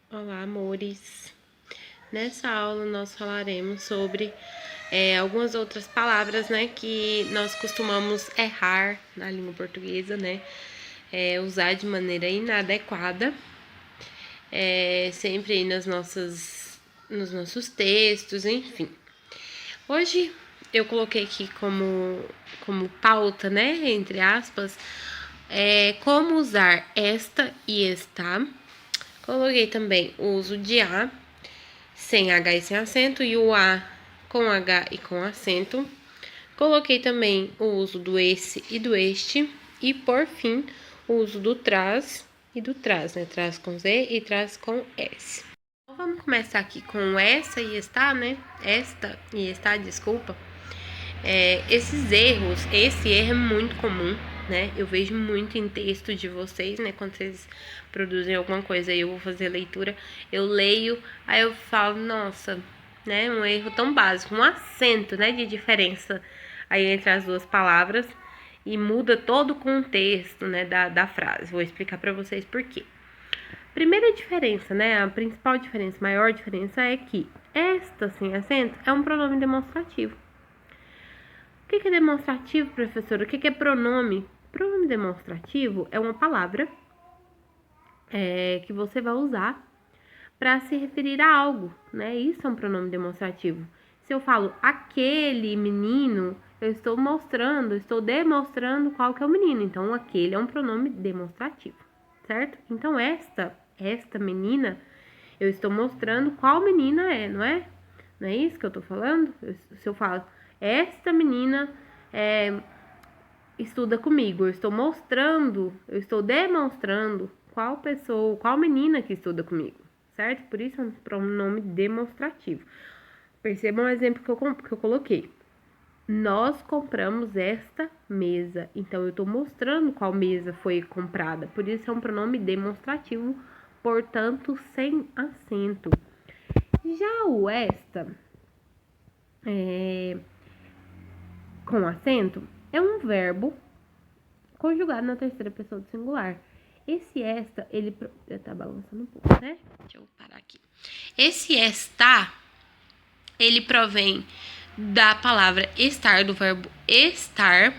Olá, amores! Nessa aula nós falaremos sobre algumas outras palavras, né, que nós costumamos errar na língua portuguesa, né, usar de maneira inadequada, sempre aí nos nossos textos, enfim. Hoje eu coloquei aqui como pauta, né, entre aspas, como usar esta e está. Coloquei também o uso de a, sem H e sem acento, e o a com H e com acento. Coloquei também o uso do esse e do este. E, por fim, o uso do traz e do traz, né? Traz com Z e traz com S. Então, vamos começar aqui com essa e está, né? Esta e está, desculpa. Esses erros, esse erro é muito comum, né? Eu vejo muito em texto de vocês, né? Quando vocês produzem alguma coisa e eu vou fazer leitura, eu leio, aí eu falo, nossa, né? Um erro tão básico, um acento, né? De diferença aí entre as duas palavras e muda todo o contexto, né? Da frase. Vou explicar pra vocês por quê. Primeira diferença, né? A principal diferença, maior diferença é que esta sem acento é um pronome demonstrativo. O que é demonstrativo, professora? O que é pronome? Pronome demonstrativo é uma palavra que você vai usar para se referir a algo, né? Isso é um pronome demonstrativo. Se eu falo aquele menino, eu estou demonstrando qual que é o menino. Então, aquele é um pronome demonstrativo, certo? Então, esta menina, eu estou mostrando qual menina é, não é? Não é isso que eu tô falando? Se eu falo, esta menina estuda comigo, eu estou demonstrando qual pessoa, qual menina que estuda comigo, certo? Por isso é um pronome demonstrativo. Percebam o exemplo que eu coloquei. Nós compramos esta mesa, então eu estou mostrando qual mesa foi comprada, por isso é um pronome demonstrativo, portanto, sem acento. Já o esta, com acento, é um verbo conjugado na terceira pessoa do singular. Esse esta, ele tá balançando um pouco, né? Deixa eu parar aqui. Esse esta, ele provém da palavra estar, do verbo estar,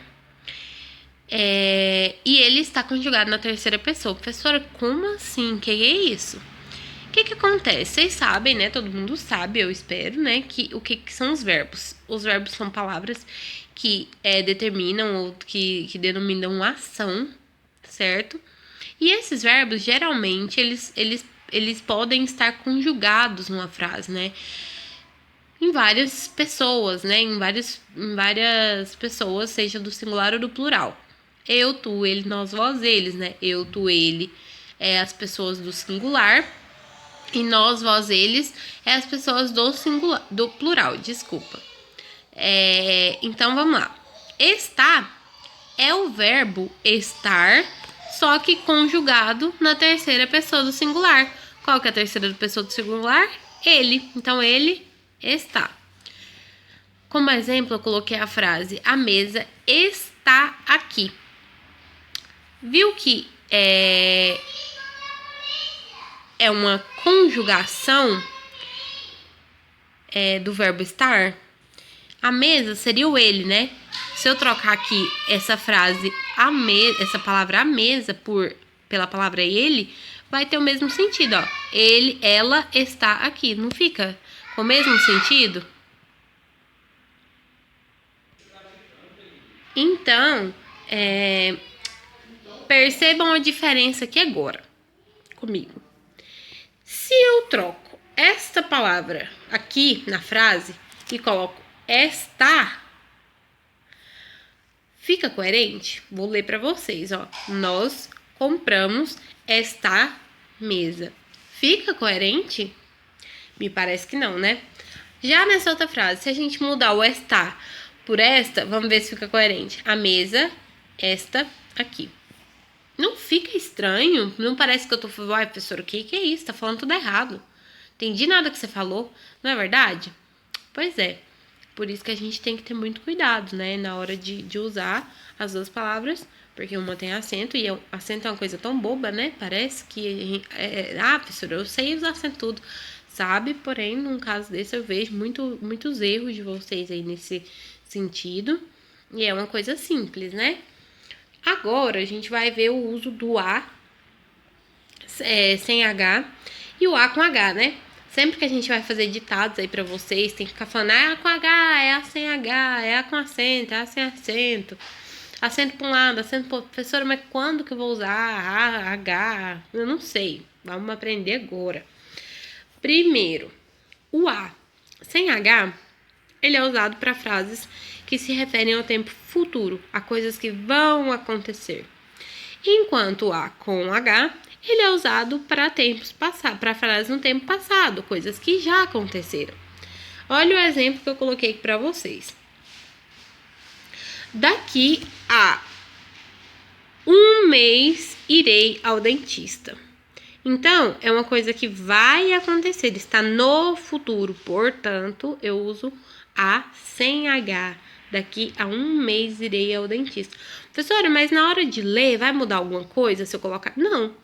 e ele está conjugado na terceira pessoa. Professora, como assim? Que é isso? O que acontece? Vocês sabem, né? Todo mundo sabe, eu espero, né? O que são os verbos. Os verbos são palavras que determinam ou que denominam uma ação, certo? E esses verbos, geralmente, eles podem estar conjugados numa frase, né? Em várias pessoas, né? Em várias pessoas, seja do singular ou do plural. Eu, tu, ele, nós, vós, eles, né? Eu, tu, ele é as pessoas do singular. E nós, vós, eles é as pessoas do singular, do plural, desculpa. Então, vamos lá. Estar é o verbo estar, só que conjugado na terceira pessoa do singular. Qual que é a terceira pessoa do singular? Ele. Então, ele está. Como exemplo, eu coloquei a frase: a mesa está aqui. Viu que é uma conjugação do verbo estar? A mesa seria o ele, né? Se eu trocar aqui essa frase, essa palavra a mesa pela palavra ele, vai ter o mesmo sentido, ó. Ele, ela está aqui. Não fica com o mesmo sentido? Então, percebam a diferença aqui agora comigo. Se eu troco esta palavra aqui na frase e coloco esta, fica coerente? Vou ler para vocês, ó. Nós compramos esta mesa. Fica coerente? Me parece que não, né? Já nessa outra frase, se a gente mudar o esta por esta, vamos ver se fica coerente. A mesa, esta aqui. Não fica estranho? Não parece que eu tô falando, ai, professor, o que é isso? Tá falando tudo errado. Entendi nada que você falou, não é verdade? Pois é. Por isso que a gente tem que ter muito cuidado, né? Na hora de usar as duas palavras, porque uma tem acento, e acento é uma coisa tão boba, né? Parece que, professora, eu sei os acentos tudo, sabe? Porém, num caso desse, eu vejo muitos erros de vocês aí nesse sentido, e é uma coisa simples, né? Agora, a gente vai ver o uso do A sem H e o A com H, né? Sempre que a gente vai fazer ditados aí pra vocês, tem que ficar falando, é A com H, é A sem H, é A com acento, é A sem acento. Acento pra um lado, acento pro outro. Professora, mas quando que eu vou usar A, H? Eu não sei. Vamos aprender agora. Primeiro, o A sem H, ele é usado para frases que se referem ao tempo futuro, a coisas que vão acontecer. Enquanto o A com H, ele é usado para tempos passados, para frases no tempo passado, coisas que já aconteceram. Olha o exemplo que eu coloquei aqui para vocês. Daqui a um mês irei ao dentista. Então, é uma coisa que vai acontecer, está no futuro. Portanto, eu uso A sem H. Daqui a um mês irei ao dentista. Professora, mas na hora de ler, vai mudar alguma coisa se eu colocar? Não.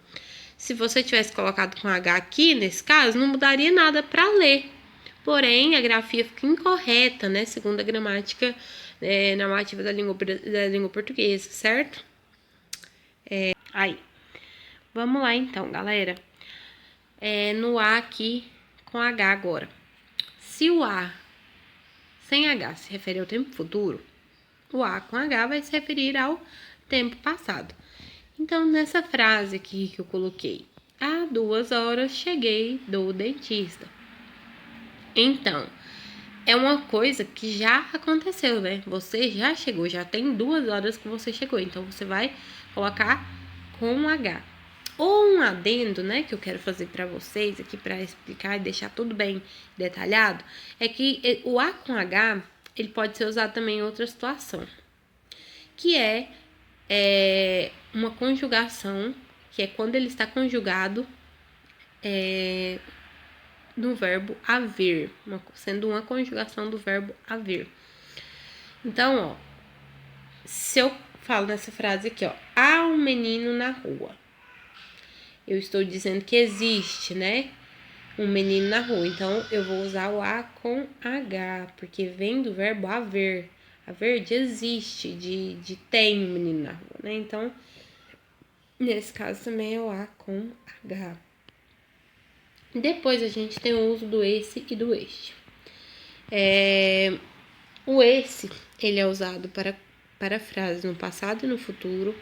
Se você tivesse colocado com H aqui, nesse caso, não mudaria nada para ler. Porém, a grafia fica incorreta, né? Segundo a gramática normativa da língua portuguesa, certo? Aí. Vamos lá então, galera. No A aqui com H agora. Se o A sem H se refere ao tempo futuro, o A com H vai se referir ao tempo passado. Então, nessa frase aqui que eu coloquei, há 2 horas cheguei do dentista. Então, é uma coisa que já aconteceu, né? Você já chegou, já tem 2 horas que você chegou. Então, você vai colocar com H. Ou um adendo, né, que eu quero fazer para vocês aqui para explicar e deixar tudo bem detalhado, é que o A com H, ele pode ser usado também em outra situação, que é uma conjugação, que é quando ele está conjugado no verbo haver, sendo uma conjugação do verbo haver. Então, ó, se eu falo nessa frase aqui, ó, há um menino na rua. Eu estou dizendo que existe, né? Um menino na rua. Então, eu vou usar o A com H, porque vem do verbo haver. Haver de existe, de tem um menino na rua, né? Então, nesse caso também é o A com H. Depois a gente tem o uso do esse e do este. O esse, ele é usado para frases no passado e no futuro.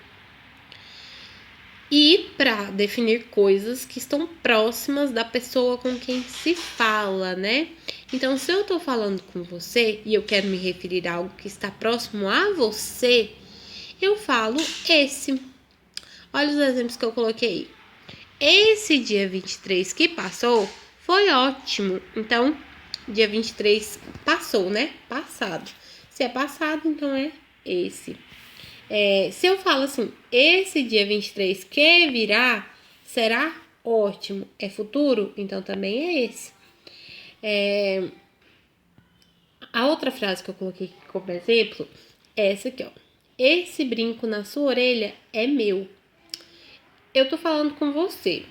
E para definir coisas que estão próximas da pessoa com quem se fala, né? Então, se eu tô falando com você e eu quero me referir a algo que está próximo a você, eu falo esse. Olha os exemplos que eu coloquei. Esse dia 23 que passou foi ótimo. Então, dia 23 passou, né? Passado. Se é passado, então é esse. Se eu falo assim, esse dia 23 que virá será ótimo, é futuro, então também é esse. A outra frase que eu coloquei aqui como exemplo é essa aqui, ó. Esse brinco na sua orelha é meu. Eu tô falando com você,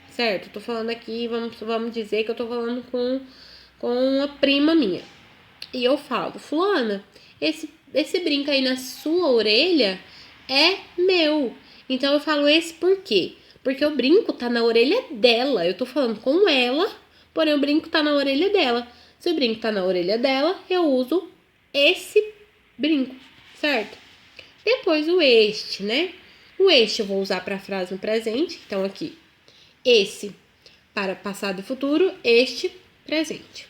certo? Eu tô falando aqui, vamos dizer que eu tô falando com uma prima minha. E eu falo, fulana, esse brinco aí na sua orelha é meu. Então eu falo esse por quê? Porque o brinco tá na orelha dela. Eu tô falando com ela, porém o brinco tá na orelha dela. Se o brinco tá na orelha dela, eu uso esse brinco, certo? Depois o este, né? O este eu vou usar para frase no presente. Então aqui, esse para passado e futuro, este presente.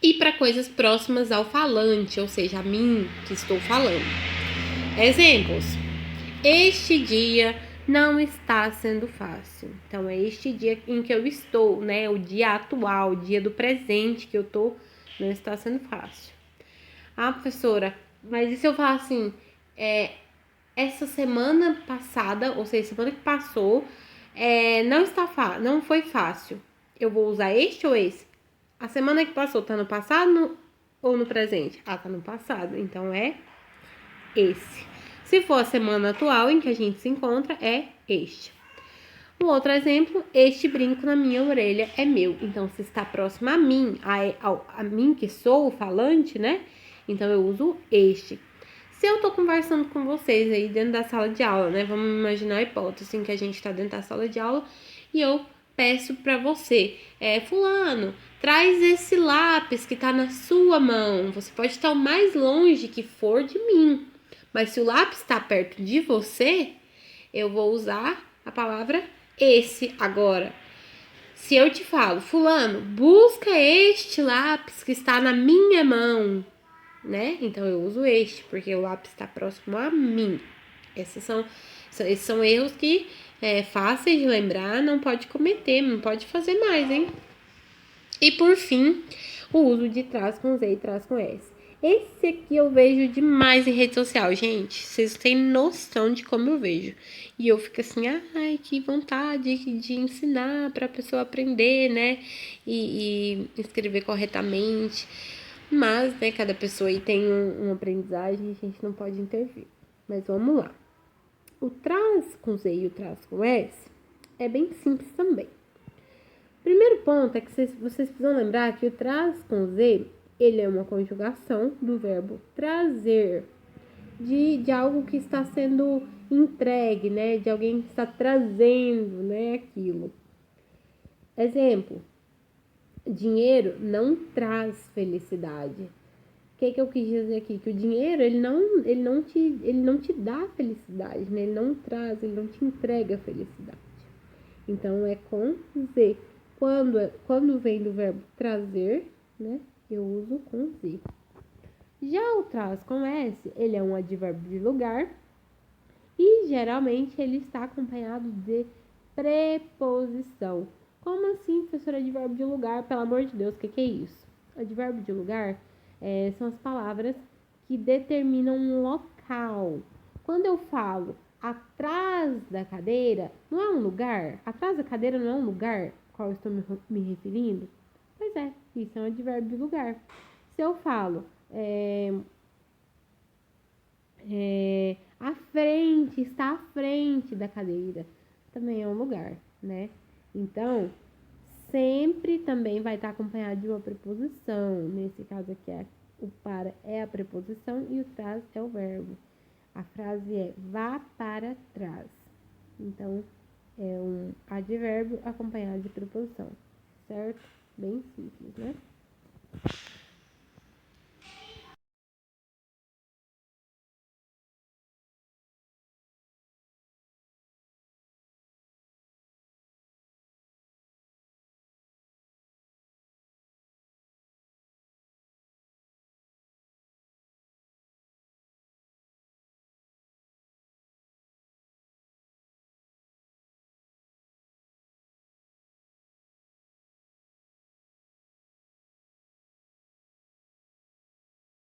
E para coisas próximas ao falante, ou seja, a mim que estou falando. Exemplos. Este dia não está sendo fácil. Então, é este dia em que eu estou, né? O dia atual, o dia do presente que eu tô, não está sendo fácil. Ah, professora, mas e se eu falar assim, essa semana passada, ou seja, semana que passou, não foi fácil. Eu vou usar este ou esse? A semana que passou tá no passado ou no presente? Ah, tá no passado, então é esse. Se for a semana atual em que a gente se encontra, é este. Um outro exemplo, este brinco na minha orelha é meu. Então, se está próximo a mim, a mim que sou o falante, né? Então, eu uso este. Se eu tô conversando com vocês aí dentro da sala de aula, né? Vamos imaginar a hipótese assim, que a gente tá dentro da sala de aula e eu peço para você, fulano, traz esse lápis que tá na sua mão. Você pode estar o mais longe que for de mim, mas se o lápis está perto de você, eu vou usar a palavra esse agora. Se eu te falo, fulano, busca este lápis que está na minha mão, né? Então eu uso este, porque o lápis está próximo a mim. Esses são erros que fáceis de lembrar, não pode cometer, não pode fazer mais, hein? E por fim, o uso de traz com Z e traz com S. Esse aqui eu vejo demais em rede social, gente. Vocês têm noção de como eu vejo. E eu fico assim, ai, que vontade de ensinar para a pessoa aprender, né? E escrever corretamente. Mas, né, cada pessoa aí tem uma aprendizagem e a gente não pode intervir. Mas vamos lá. O traz com Z e o traz com S é bem simples também. Primeiro ponto é que vocês precisam lembrar que o traz com Z, ele é uma conjugação do verbo trazer, de algo que está sendo entregue, né? De alguém que está trazendo, né, aquilo. Exemplo, dinheiro não traz felicidade. O que eu quis dizer aqui? Que o dinheiro, ele não te dá felicidade, né? Ele não traz, ele não te entrega felicidade. Então, é com Z. Quando vem do verbo trazer, né? Eu uso com Z. Já o traz com S, ele é um advérbio de lugar e geralmente ele está acompanhado de preposição. Como assim, professora, advérbio de lugar? Pelo amor de Deus, o que é isso? Advérbio de lugar são as palavras que determinam um local. Quando eu falo atrás da cadeira, não é um lugar? Atrás da cadeira não é um lugar qual eu estou me referindo? Pois é, isso é um advérbio de lugar. Se eu falo à frente, está à frente da cadeira, também é um lugar, né? Então, sempre também vai estar acompanhado de uma preposição. Nesse caso aqui, o para é a preposição e o traz é o verbo. A frase é vá para trás. Então, é um advérbio acompanhado de preposição, certo? Bem simples, né?